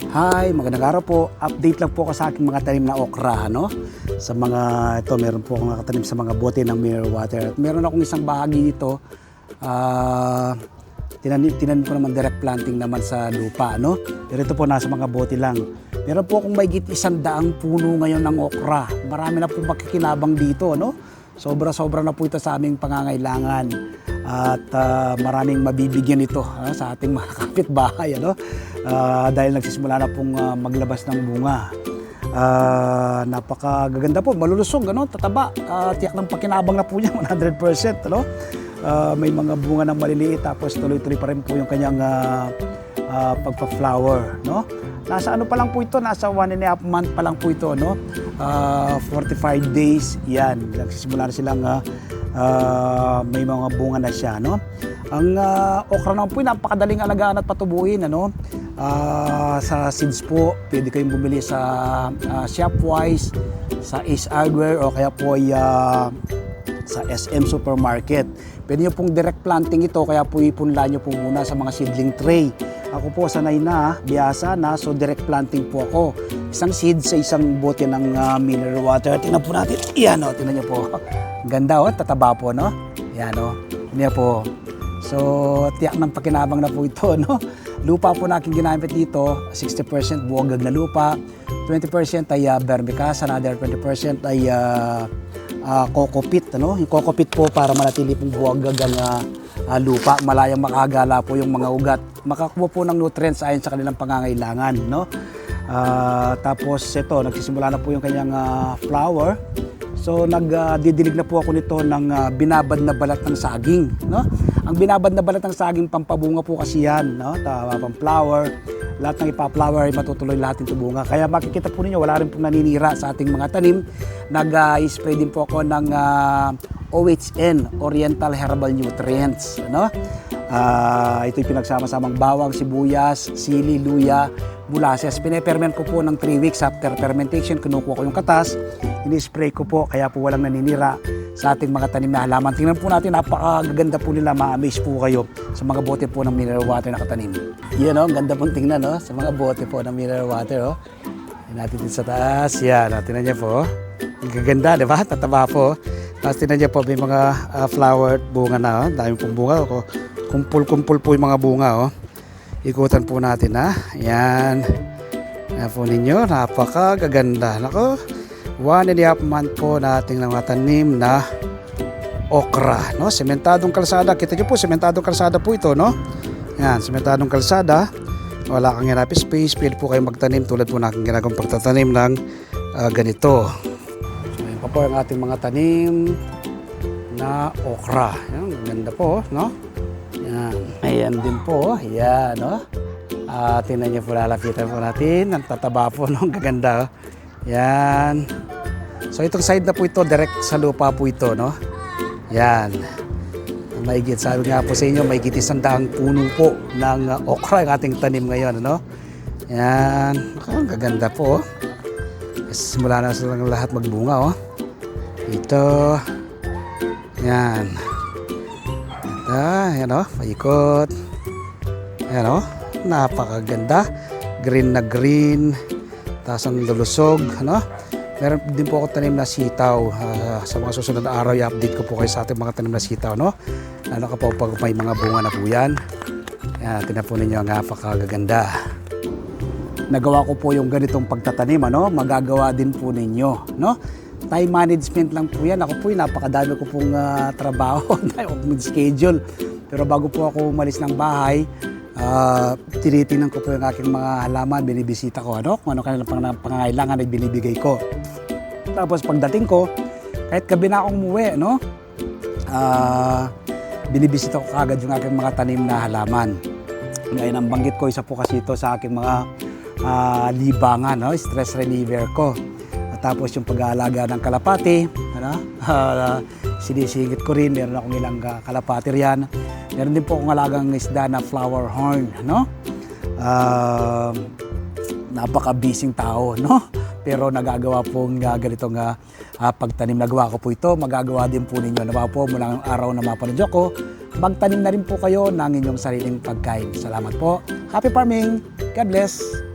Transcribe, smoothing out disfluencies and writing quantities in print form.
Hi, magandang araw po. Update lang po ako sa aking mga tanim na okra, no? Sa mga, ito, meron po akong nakatanim sa mga bote ng mineral water. At meron akong isang bahagi dito, tinanim ko naman direct planting naman sa lupa, no? Pero ito po, nasa mga bote lang. Meron po akong mahigit 100 puno ngayon ng okra. Marami na po makikinabang dito, no? Sobra-sobra na po ito sa aming pangangailangan. At maraming mabibigyan ito sa ating mga kapitbahay, ano? Dahil nagsisimula na pong maglabas ng bunga. Napakaganda po, malulusog, ano? Tataba, tiyak ng pakinabang na po niya, 100%, ano? May mga bunga ng maliliit, tapos tuloy-tuloy pa rin po yung kanyang pagpa-flower, no? Nasa ano pa lang po ito, nasa 1.5 month pa lang po ito, no? 45 days, yan. Nagsisimula na silang may mga bunga na siya, no? Ang okra naman po, napakadaling alagaan at patubuhin, ano? Sa seeds po, pwede kayong bumili sa Shopwise, sa Ace Hardware, o kaya po ay sa SM Supermarket. Pwede nyo pong direct planting ito, kaya po ipunla nyo po muna sa mga seedling tray. Ako po sanay na, biyasa na, so direct planting po ako. Isang seed sa isang bote ng mineral water. Tingnan po natin. Yan o, tingnan nyo po. Ganda o, tataba po, no? Yan o, tingnan po. So, tiyak ng pakinabang na po ito, no? Lupa po na aking ginamit dito, 60% buwagag na lupa, 20% ay vermicast, another 20% ay coco peat, ano? Yung coco peat po para manatili pong buwagag ang lupa, malayang makagala po yung mga ugat, makakuha po ng nutrients ayon sa kanilang pangangailangan, no? Tapos ito, nagsisimula na po yung kanyang flower. So nagdidilig na po ako nito ng binabad na balat ng saging, no? Ang binabad na balat ng saging, pampabunga po kasi yan, no? Pam-flower. Lahat ng ipa-flower ay matutuloy lahat ng bunga. Kaya makikita po ninyo, wala rin pong naninira sa ating mga tanim. Nag-spray din po ako ng OHN, Oriental Herbal Nutrients, no? Ito'y pinagsama-samang bawang, sibuyas, sili, luya, molasses. Pine-ferment ko po ng 3 weeks after fermentation. Kinukuha ko yung katas, ini-spray ko po, kaya po walang naninira sa ating mga tanim na halaman. Tingnan po natin, napakaganda po nila, ma-amaze po kayo sa mga bote po ng mineral water na katanim. Yan o, ganda pong tingnan no? Sa mga bote po ng mineral water. Oh. Yan natin din sa taas. Yan, tingnan niya po. Ang gaganda, di ba? Tataba po. Tapos tingnan niya po, may mga flower at bunga na. Oh. Dami pong bunga. Oh. Kumpul-kumpul po yung mga bunga. Oh. Ikutan po natin ha. Yan. Yan po ninyo, napakaganda. Nako. 1.5 month po nating tanim na okra, no? Sementadong kalsada. Kita niyo po, sementadong kalsada po ito, no? Yan, sementadong kalsada. Wala kang hirap space, pwede po kayong magtanim tulad po na aking ginagawang pagtatanim ng ganito. So, yan pa po ang ating mga tanim na okra. Yan, ganda po, no? Yan, ayan din po, yan, no? Tingnan niyo po, lalapitan po natin. Ang tataba po, no? Ang gaganda, oh. Yan. So itong side na po ito, direct sa lupa po ito, no? Yan. Maigit, sabi nga po sa inyo, maigit 100 puno po ng okra ang ating tanim ngayon, no? Yan. Ang gaganda po, oh. Simula na silang lahat magbunga, oh. Ito. Yan. Yan, oh. Paikot. Yan, oh. Napakaganda. Green na green. Tapos ang lulusog, ano? Meron din po ako tanim na sitaw. Sa mga susunod na araw, i-update ko po kayo sa ating mga tanim na sitaw, no? Lalo ka po pag may mga bunga na po yan. Yan, tingnan po ninyo ang napakagaganda. Nagawa ko po yung ganitong pagtatanim, ano? Magagawa din po ninyo, no? Time management lang po yan. Ako po, napakadami ko pong trabaho, schedule. Pero bago po ako umalis ng bahay, tinitingnan ko po yung aking mga halaman, binibisita ko, ano? Kung ano kanilang pangangailangan ay binibigay ko. Tapos pagdating ko, kahit gabi na akong umuwi, no? Binibisita ko kagad yung aking mga tanim na halaman. Ngayon, ang banggit ko, isa po kasi ito sa aking mga libangan, no? Stress reliever ko. At tapos yung pag-aalaga ng kalapati, ano? Sinisingit ko rin, meron akong ilang kalapati riyan. Meron din po akong alagang isda na flower horn, no? Napaka-busy tao, no? Pero nagagawa pong ganitong pagtanim. Nagawa ko po ito, magagawa din po ninyo. Nawa po mula ng araw na mapanood ko, magtanim na rin po kayo ng inyong sariling pagkain. Salamat po. Happy farming! God bless!